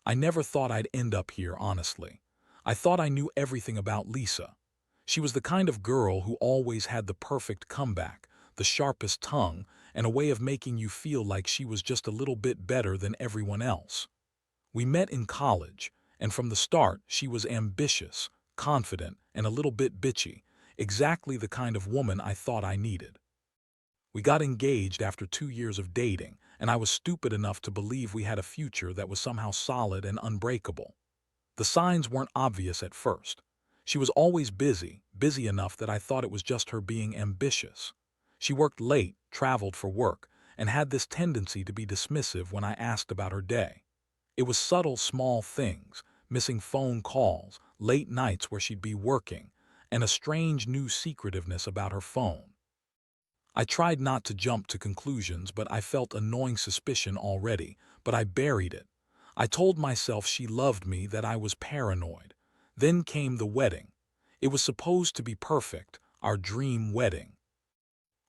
I never thought I'd end up here, honestly. I thought I knew everything about Lisa. She was the kind of girl who always had the perfect comeback, the sharpest tongue, and a way of making you feel like she was just a little bit better than everyone else. We met in college, and from the start she was ambitious, confident, and a little bit bitchy, exactly the kind of woman I thought I needed. We got engaged after 2 years of dating, and I was stupid enough to believe we had a future that was somehow solid and unbreakable. The signs weren't obvious at first. She was always busy, busy enough that I thought it was just her being ambitious. She worked late, traveled for work, and had this tendency to be dismissive when I asked about her day. It was subtle, small things, missing phone calls, late nights where she'd be working, and a strange new secretiveness about her phone. I tried not to jump to conclusions, but I felt a gnawing suspicion already, but I buried it. I told myself she loved me, that I was paranoid. Then came the wedding. It was supposed to be perfect, our dream wedding.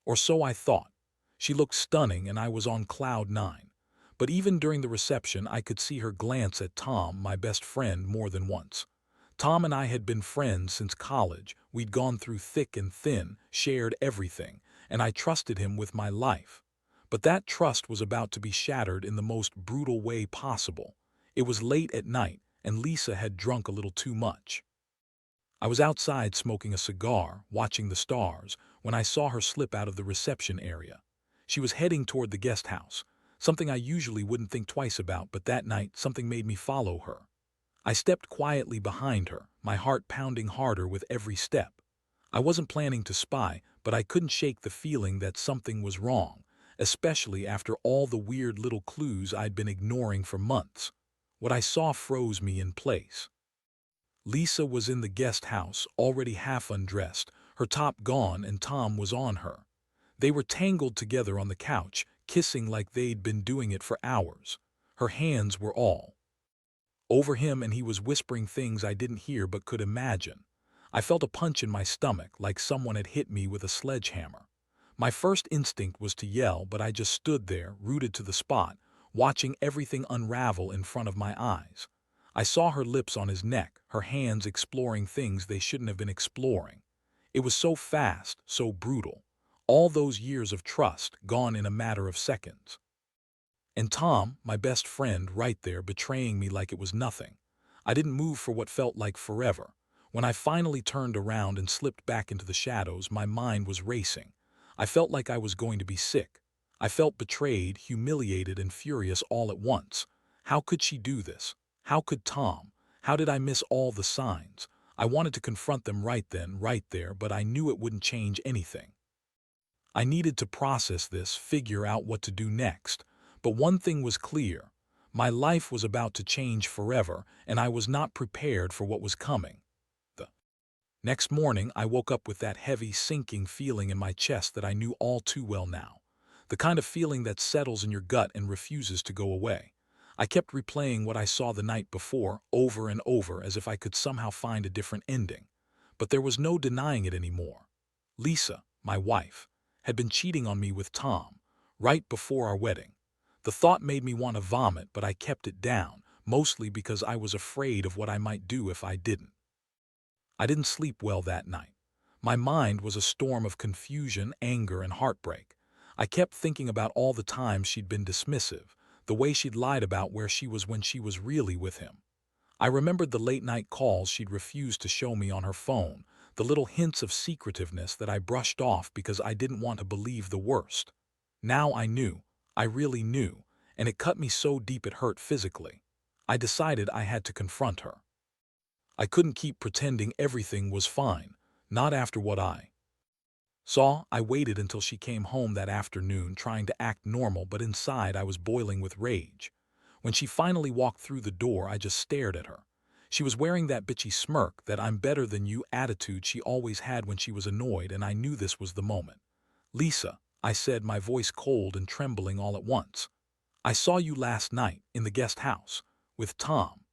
Or so I thought. She looked stunning and I was on cloud nine. But even during the reception, I could see her glance at Tom, my best friend, more than once. Tom and I had been friends since college. We'd gone through thick and thin, shared everything, and I trusted him with my life. But that trust was about to be shattered in the most brutal way possible. It was late at night, and Lisa had drunk a little too much. I was outside smoking a cigar, watching the stars, when I saw her slip out of the reception area. She was heading toward the guest house, something I usually wouldn't think twice about, but that night something made me follow her. I stepped quietly behind her, my heart pounding harder with every step. I wasn't planning to spy, but I couldn't shake the feeling that something was wrong, especially after all the weird little clues I'd been ignoring for months. What I saw froze me in place. Lisa was in the guest house, already half undressed, her top gone, and Tom was on her. They were tangled together on the couch, kissing like they'd been doing it for hours. Her hands were all over him, and he was whispering things I didn't hear but could imagine. I felt a punch in my stomach, like someone had hit me with a sledgehammer. My first instinct was to yell, but I just stood there, rooted to the spot, watching everything unravel in front of my eyes. I saw her lips on his neck, her hands exploring things they shouldn't have been exploring. It was so fast, so brutal. All those years of trust gone in a matter of seconds. And Tom, my best friend, right there betraying me like it was nothing. I didn't move for what felt like forever. When I finally turned around and slipped back into the shadows, my mind was racing. I felt like I was going to be sick. I felt betrayed, humiliated, and furious all at once. How could she do this? How could Tom? How did I miss all the signs? I wanted to confront them right then, right there, but I knew it wouldn't change anything. I needed to process this, figure out what to do next. But one thing was clear. My life was about to change forever, and I was not prepared for what was coming. The next morning, I woke up with that heavy, sinking feeling in my chest that I knew all too well now. The kind of feeling that settles in your gut and refuses to go away. I kept replaying what I saw the night before, over and over, as if I could somehow find a different ending. But there was no denying it anymore. Lisa, my wife, had been cheating on me with Tom, right before our wedding. The thought made me want to vomit, but I kept it down, mostly because I was afraid of what I might do if I didn't. I didn't sleep well that night. My mind was a storm of confusion, anger, and heartbreak. I kept thinking about all the times she'd been dismissive, the way she'd lied about where she was when she was really with him. I remembered the late-night calls she'd refused to show me on her phone, the little hints of secretiveness that I brushed off because I didn't want to believe the worst. Now I knew. I really knew, and it cut me so deep it hurt physically. I decided I had to confront her. I couldn't keep pretending everything was fine, not after what I saw. I waited until she came home that afternoon, trying to act normal, but inside I was boiling with rage. When she finally walked through the door, I just stared at her. She was wearing that bitchy smirk, that I'm better than you attitude she always had when she was annoyed, and I knew this was the moment. "Lisa," I said, my voice cold and trembling all at once. "I saw you last night, in the guest house, with Tom."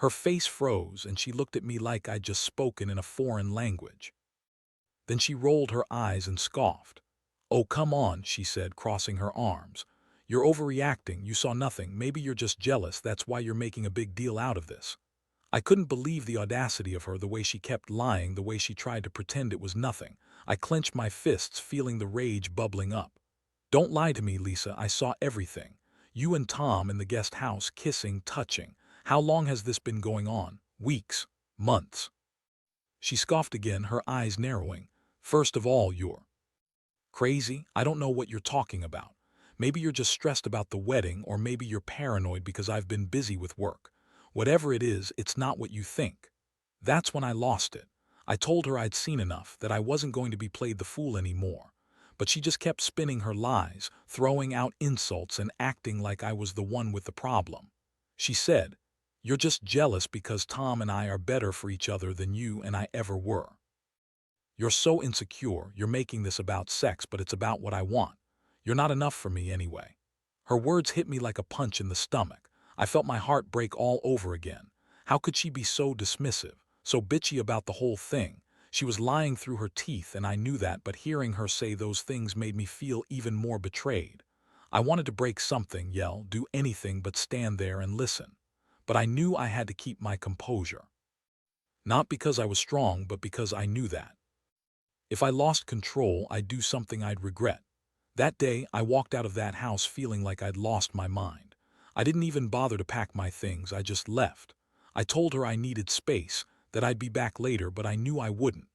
Her face froze, and she looked at me like I'd just spoken in a foreign language. Then she rolled her eyes and scoffed. "Oh, come on," she said, crossing her arms. You're overreacting, you saw nothing, maybe you're just jealous, that's why you're making a big deal out of this." I couldn't believe the audacity of her, the way she kept lying, the way she tried to pretend it was nothing. I clenched my fists, feeling the rage bubbling up. "Don't lie to me, Lisa, I saw everything. You and Tom in the guest house, kissing, touching. How long has this been going on? Weeks? Months?" She scoffed again, her eyes narrowing. "First of all, you're crazy. I don't know what you're talking about. Maybe you're just stressed about the wedding, or maybe you're paranoid because I've been busy with work. Whatever it is, it's not what you think." That's when I lost it. I told her I'd seen enough, that I wasn't going to be played the fool anymore. But she just kept spinning her lies, throwing out insults and acting like I was the one with the problem. She said, "You're just jealous because Tom and I are better for each other than you and I ever were. You're so insecure, you're making this about sex, but it's about what I want. You're not enough for me anyway." Her words hit me like a punch in the stomach. I felt my heart break all over again. How could she be so dismissive, so bitchy about the whole thing? She was lying through her teeth, and I knew that, but hearing her say those things made me feel even more betrayed. I wanted to break something, yell, do anything but stand there and listen. But I knew I had to keep my composure. Not because I was strong, but because I knew that if I lost control, I'd do something I'd regret. That day, I walked out of that house feeling like I'd lost my mind. I didn't even bother to pack my things, I just left. I told her I needed space, that I'd be back later, but I knew I wouldn't.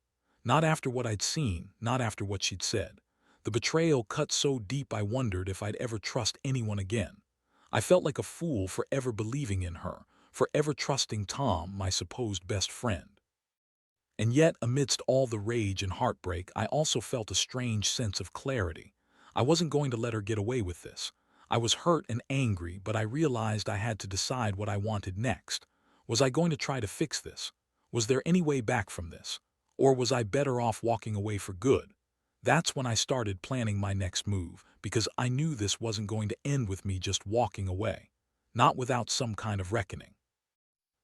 Not after what I'd seen, not after what she'd said. The betrayal cut so deep I wondered if I'd ever trust anyone again. I felt like a fool for ever believing in her, for ever trusting Tom, my supposed best friend. And yet, amidst all the rage and heartbreak, I also felt a strange sense of clarity. I wasn't going to let her get away with this. I was hurt and angry, but I realized I had to decide what I wanted next. Was I going to try to fix this? Was there any way back from this? Or was I better off walking away for good? That's when I started planning my next move, because I knew this wasn't going to end with me just walking away. Not without some kind of reckoning.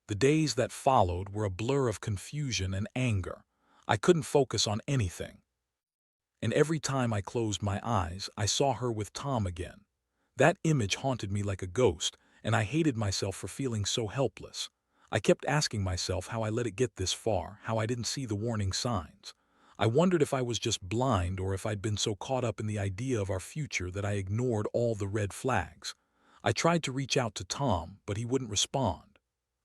The days that followed were a blur of confusion and anger. I couldn't focus on anything. And every time I closed my eyes, I saw her with Tom again. That image haunted me like a ghost, and I hated myself for feeling so helpless. I kept asking myself how I let it get this far, how I didn't see the warning signs. I wondered if I was just blind, or if I'd been so caught up in the idea of our future that I ignored all the red flags. I tried to reach out to Tom, but he wouldn't respond.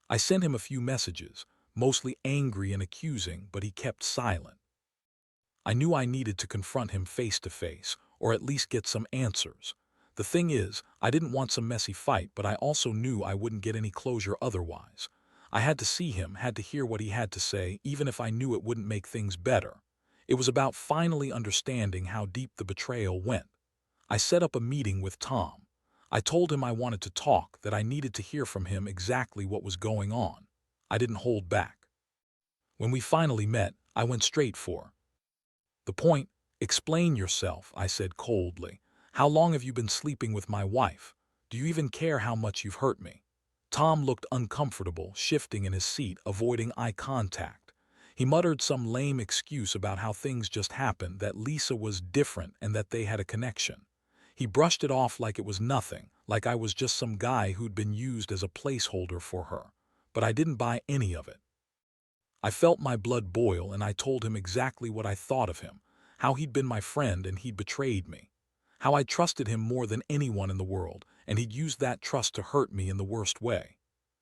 I sent him a few messages, mostly angry and accusing, but he kept silent. I knew I needed to confront him face to face, or at least get some answers. The thing is, I didn't want some messy fight, but I also knew I wouldn't get any closure otherwise. I had to see him, had to hear what he had to say, even if I knew it wouldn't make things better. It was about finally understanding how deep the betrayal went. I set up a meeting with Tom. I told him I wanted to talk, that I needed to hear from him exactly what was going on. I didn't hold back. When we finally met, I went straight for the point. "Explain yourself," I said coldly. "How long have you been sleeping with my wife? Do you even care how much you've hurt me?" Tom looked uncomfortable, shifting in his seat, avoiding eye contact. He muttered some lame excuse about how things just happened, that Lisa was different and that they had a connection. He brushed it off like it was nothing, like I was just some guy who'd been used as a placeholder for her. But I didn't buy any of it. I felt my blood boil, and I told him exactly what I thought of him, how he'd been my friend and he'd betrayed me, how I trusted him more than anyone in the world, and he'd used that trust to hurt me in the worst way.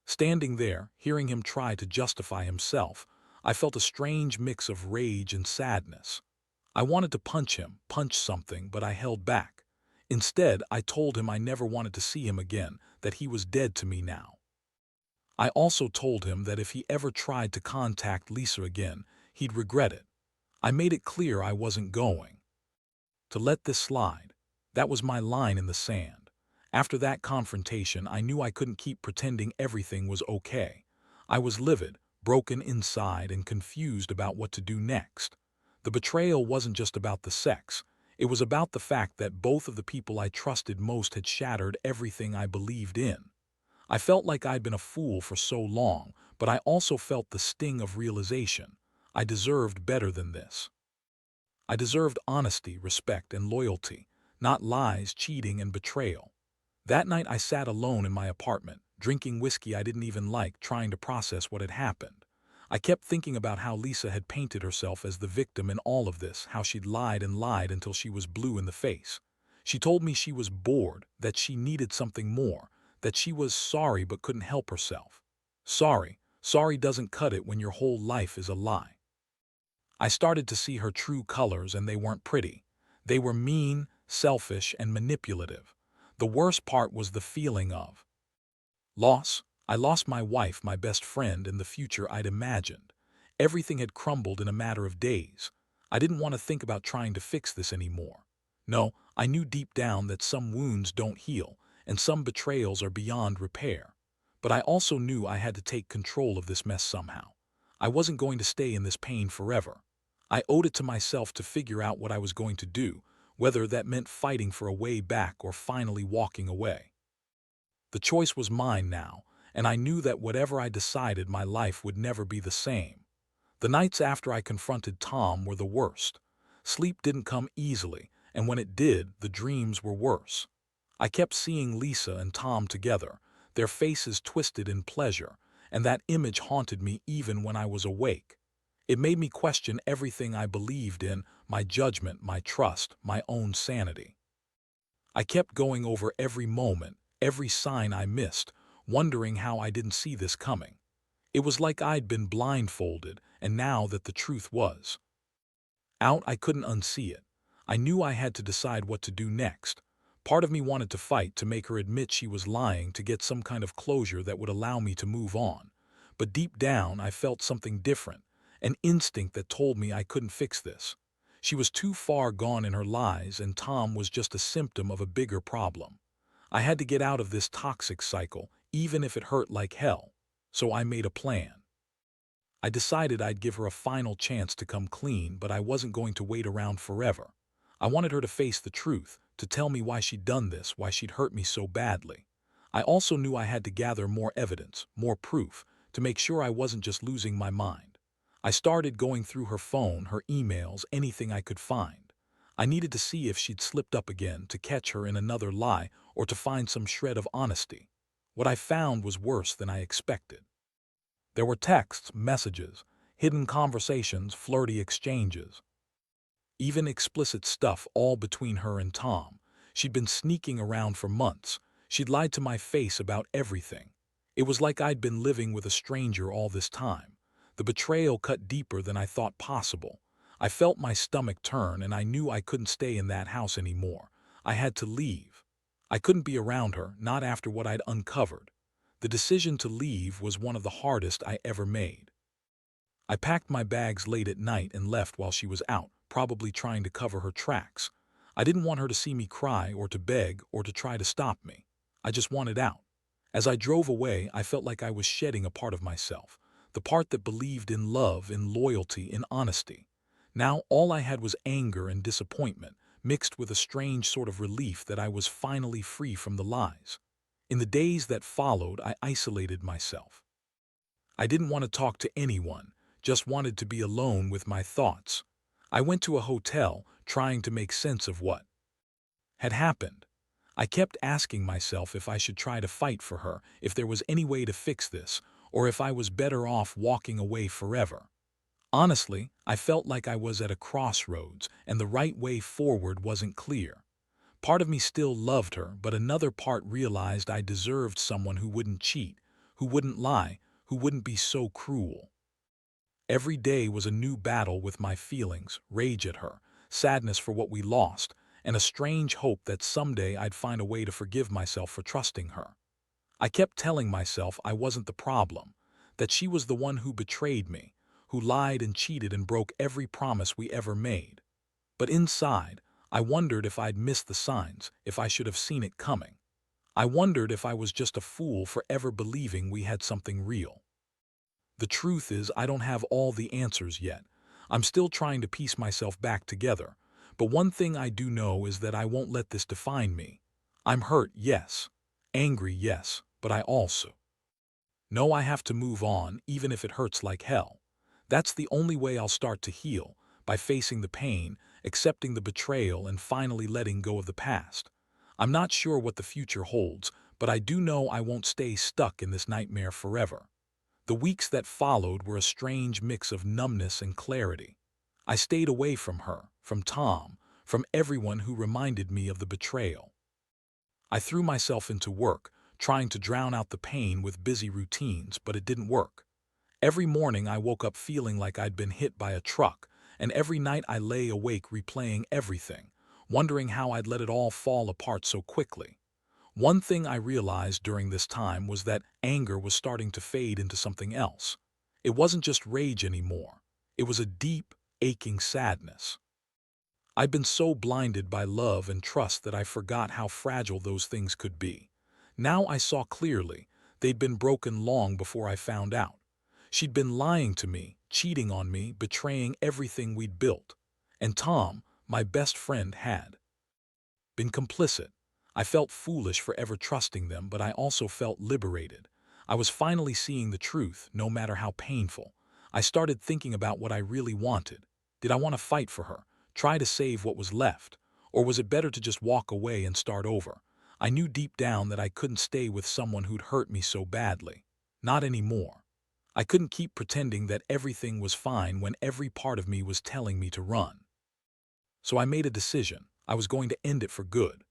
Standing there, hearing him try to justify himself, I felt a strange mix of rage and sadness. I wanted to punch him, punch something, but I held back. Instead, I told him I never wanted to see him again, that he was dead to me now. I also told him that if he ever tried to contact Lisa again, he'd regret it. I made it clear I wasn't going to let this slide. That was my line in the sand. After that confrontation, I knew I couldn't keep pretending everything was okay. I was livid, broken inside, and confused about what to do next. The betrayal wasn't just about the sex. It was about the fact that both of the people I trusted most had shattered everything I believed in. I felt like I'd been a fool for so long, but I also felt the sting of realization. I deserved better than this. I deserved honesty, respect, and loyalty, not lies, cheating, and betrayal. That night I sat alone in my apartment, drinking whiskey I didn't even like, trying to process what had happened. I kept thinking about how Lisa had painted herself as the victim in all of this, how she'd lied and lied until she was blue in the face. She told me she was bored, that she needed something more, that she was sorry but couldn't help herself. Sorry doesn't cut it when your whole life is a lie. I started to see her true colors, and they weren't pretty. They were mean, selfish, and manipulative. The worst part was the feeling of loss. I lost my wife, my best friend, and the future I'd imagined. Everything had crumbled in a matter of days. I didn't want to think about trying to fix this anymore. No, I knew deep down that some wounds don't heal, and some betrayals are beyond repair. But I also knew I had to take control of this mess somehow. I wasn't going to stay in this pain forever. I owed it to myself to figure out what I was going to do, whether that meant fighting for a way back or finally walking away. The choice was mine now, and I knew that whatever I decided, my life would never be the same. The nights after I confronted Tom were the worst. Sleep didn't come easily, and when it did, the dreams were worse. I kept seeing Lisa and Tom together, their faces twisted in pleasure, and that image haunted me even when I was awake. It made me question everything I believed in, my judgment, my trust, my own sanity. I kept going over every moment, every sign I missed, wondering how I didn't see this coming. It was like I'd been blindfolded, and now that the truth was out, I couldn't unsee it. I knew I had to decide what to do next. Part of me wanted to fight, to make her admit she was lying, to get some kind of closure that would allow me to move on. But deep down, I felt something different, an instinct that told me I couldn't fix this. She was too far gone in her lies, and Tom was just a symptom of a bigger problem. I had to get out of this toxic cycle, even if it hurt like hell. So I made a plan. I decided I'd give her a final chance to come clean, but I wasn't going to wait around forever. I wanted her to face the truth, to tell me why she'd done this, why she'd hurt me so badly. I also knew I had to gather more evidence, more proof, to make sure I wasn't just losing my mind. I started going through her phone, her emails, anything I could find. I needed to see if she'd slipped up again, to catch her in another lie, or to find some shred of honesty. What I found was worse than I expected. There were texts, messages, hidden conversations, flirty exchanges, even explicit stuff, all between her and Tom. She'd been sneaking around for months. She'd lied to my face about everything. It was like I'd been living with a stranger all this time. The betrayal cut deeper than I thought possible. I felt my stomach turn, and I knew I couldn't stay in that house anymore. I had to leave. I couldn't be around her, not after what I'd uncovered. The decision to leave was one of the hardest I ever made. I packed my bags late at night and left while she was out, probably trying to cover her tracks. I didn't want her to see me cry, or to beg, or to try to stop me. I just wanted out. As I drove away, I felt like I was shedding a part of myself, the part that believed in love, in loyalty, in honesty. Now all I had was anger and disappointment, mixed with a strange sort of relief that I was finally free from the lies. In the days that followed, I isolated myself. I didn't want to talk to anyone, just wanted to be alone with my thoughts. I went to a hotel, trying to make sense of what had happened. I kept asking myself if I should try to fight for her, if there was any way to fix this, or if I was better off walking away forever. Honestly, I felt like I was at a crossroads, and the right way forward wasn't clear. Part of me still loved her, but another part realized I deserved someone who wouldn't cheat, who wouldn't lie, who wouldn't be so cruel. Every day was a new battle with my feelings, rage at her, sadness for what we lost, and a strange hope that someday I'd find a way to forgive myself for trusting her. I kept telling myself I wasn't the problem, that she was the one who betrayed me, who lied and cheated and broke every promise we ever made. But inside, I wondered if I'd missed the signs, if I should have seen it coming. I wondered if I was just a fool for ever believing we had something real. The truth is, I don't have all the answers yet. I'm still trying to piece myself back together. But one thing I do know is that I won't let this define me. I'm hurt, yes. Angry, yes. But I also know I have to move on, even if it hurts like hell. That's the only way I'll start to heal, by facing the pain, accepting the betrayal, and finally letting go of the past. I'm not sure what the future holds, but I do know I won't stay stuck in this nightmare forever. The weeks that followed were a strange mix of numbness and clarity. I stayed away from her, from Tom, from everyone who reminded me of the betrayal. I threw myself into work, trying to drown out the pain with busy routines, but it didn't work. Every morning I woke up feeling like I'd been hit by a truck, and every night I lay awake replaying everything, wondering how I'd let it all fall apart so quickly. One thing I realized during this time was that anger was starting to fade into something else. It wasn't just rage anymore. It was a deep, aching sadness. I'd been so blinded by love and trust that I forgot how fragile those things could be. Now I saw clearly. They'd been broken long before I found out. She'd been lying to me, cheating on me, betraying everything we'd built. And Tom, my best friend, had been complicit. I felt foolish for ever trusting them, but I also felt liberated. I was finally seeing the truth, no matter how painful. I started thinking about what I really wanted. Did I want to fight for her, try to save what was left? Or was it better to just walk away and start over? I knew deep down that I couldn't stay with someone who'd hurt me so badly. Not anymore. I couldn't keep pretending that everything was fine when every part of me was telling me to run. So I made a decision. I was going to end it for good.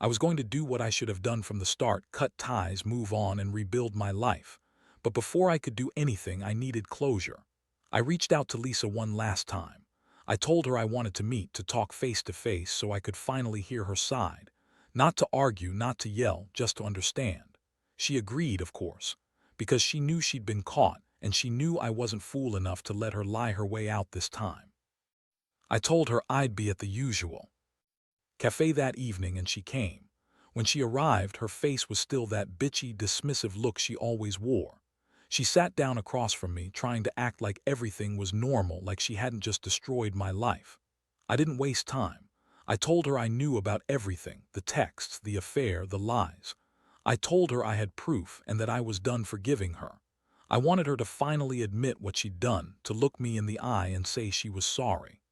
I was going to do what I should have done from the start, cut ties, move on, and rebuild my life. But before I could do anything, I needed closure. I reached out to Lisa one last time. I told her I wanted to meet, to talk face to face so I could finally hear her side. Not to argue, not to yell, just to understand. She agreed, of course, because she knew she'd been caught, and she knew I wasn't fool enough to let her lie her way out this time. I told her I'd be at the usual cafe that evening, and she came. When she arrived, her face was still that bitchy, dismissive look she always wore. She sat down across from me, trying to act like everything was normal, like she hadn't just destroyed my life. I didn't waste time. I told her I knew about everything, the texts, the affair, the lies. I told her I had proof and that I was done forgiving her. I wanted her to finally admit what she'd done, to look me in the eye and say she was sorry.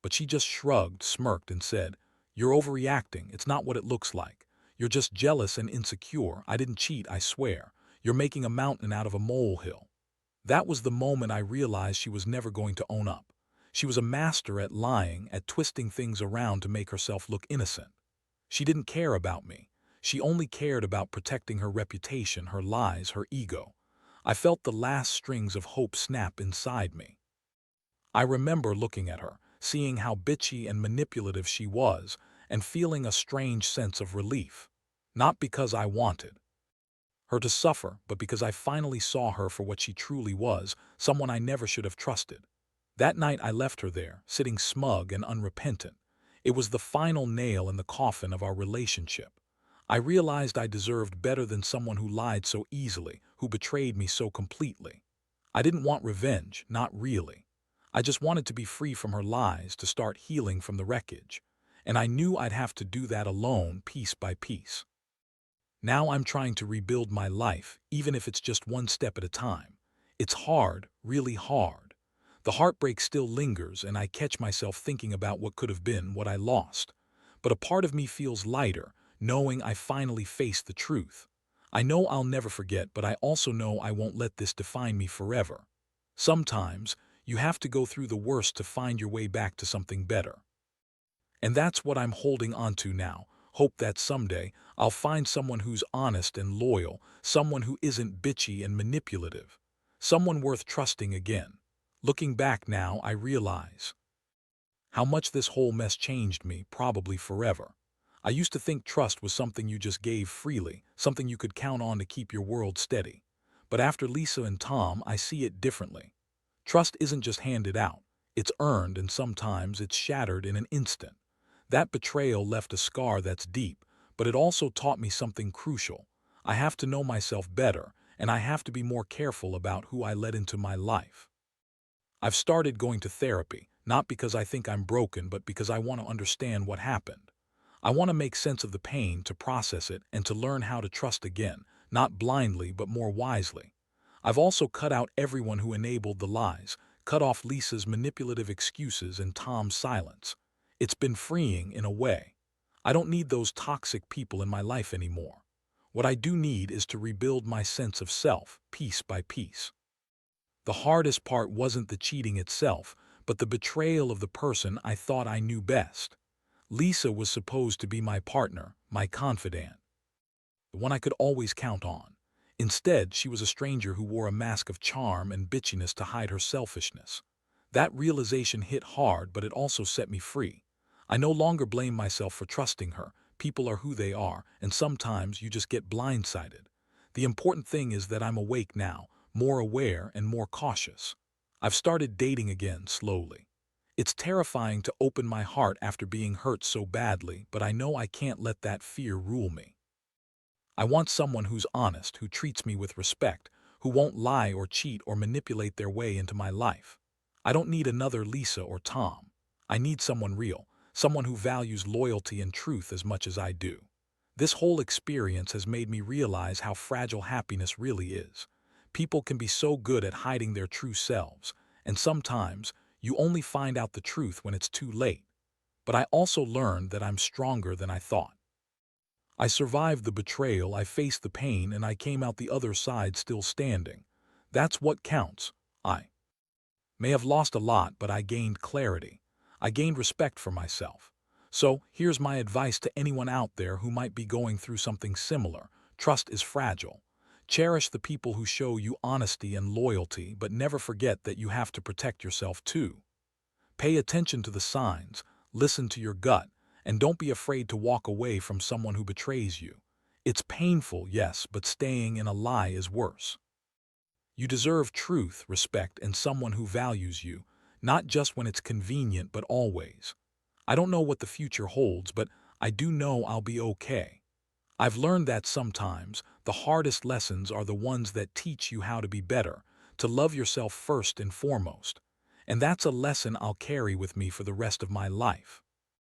But she just shrugged, smirked, and said, "You're overreacting. It's not what it looks like. You're just jealous and insecure. I didn't cheat, I swear. You're making a mountain out of a molehill." That was the moment I realized she was never going to own up. She was a master at lying, at twisting things around to make herself look innocent. She didn't care about me. She only cared about protecting her reputation, her lies, her ego. I felt the last strings of hope snap inside me. I remember looking at her, seeing how bitchy and manipulative she was, and feeling a strange sense of relief. Not because I wanted her to suffer, but because I finally saw her for what she truly was, someone I never should have trusted. That night I left her there, sitting smug and unrepentant. It was the final nail in the coffin of our relationship. I realized I deserved better than someone who lied so easily, who betrayed me so completely. I didn't want revenge, not really. I just wanted to be free from her lies, to start healing from the wreckage. And I knew I'd have to do that alone, piece by piece. Now I'm trying to rebuild my life, even if it's just one step at a time. It's hard, really hard. The heartbreak still lingers, and I catch myself thinking about what could have been, what I lost. But a part of me feels lighter, knowing I finally faced the truth. I know I'll never forget, but I also know I won't let this define me forever. Sometimes, you have to go through the worst to find your way back to something better. And that's what I'm holding on to now. Hope that someday I'll find someone who's honest and loyal, someone who isn't bitchy and manipulative, someone worth trusting again. Looking back now, I realize how much this whole mess changed me, probably forever. I used to think trust was something you just gave freely, something you could count on to keep your world steady. But after Lisa and Tom, I see it differently. Trust isn't just handed out. It's earned, and sometimes it's shattered in an instant. That betrayal left a scar that's deep, but it also taught me something crucial. I have to know myself better, and I have to be more careful about who I let into my life. I've started going to therapy, not because I think I'm broken, but because I want to understand what happened. I want to make sense of the pain, to process it, and to learn how to trust again, not blindly but more wisely. I've also cut out everyone who enabled the lies, cut off Lisa's manipulative excuses and Tom's silence. It's been freeing in a way. I don't need those toxic people in my life anymore. What I do need is to rebuild my sense of self, piece by piece. The hardest part wasn't the cheating itself, but the betrayal of the person I thought I knew best. Lisa was supposed to be my partner, my confidant, the one I could always count on. Instead, she was a stranger who wore a mask of charm and bitchiness to hide her selfishness. That realization hit hard, but it also set me free. I no longer blame myself for trusting her. People are who they are, and sometimes you just get blindsided. The important thing is that I'm awake now, more aware and more cautious. I've started dating again slowly. It's terrifying to open my heart after being hurt so badly, but I know I can't let that fear rule me. I want someone who's honest, who treats me with respect, who won't lie or cheat or manipulate their way into my life. I don't need another Lisa or Tom. I need someone real, someone who values loyalty and truth as much as I do. This whole experience has made me realize how fragile happiness really is. People can be so good at hiding their true selves, and sometimes you only find out the truth when it's too late. But I also learned that I'm stronger than I thought. I survived the betrayal, I faced the pain, and I came out the other side still standing. That's what counts. I may have lost a lot, but I gained clarity. I gained respect for myself. So, here's my advice to anyone out there who might be going through something similar. Trust is fragile. Cherish the people who show you honesty and loyalty, but never forget that you have to protect yourself too. Pay attention to the signs, listen to your gut, and don't be afraid to walk away from someone who betrays you. It's painful, yes, but staying in a lie is worse. You deserve truth, respect, and someone who values you, not just when it's convenient, but always. I don't know what the future holds, but I do know I'll be okay. I've learned that sometimes the hardest lessons are the ones that teach you how to be better, to love yourself first and foremost. And that's a lesson I'll carry with me for the rest of my life.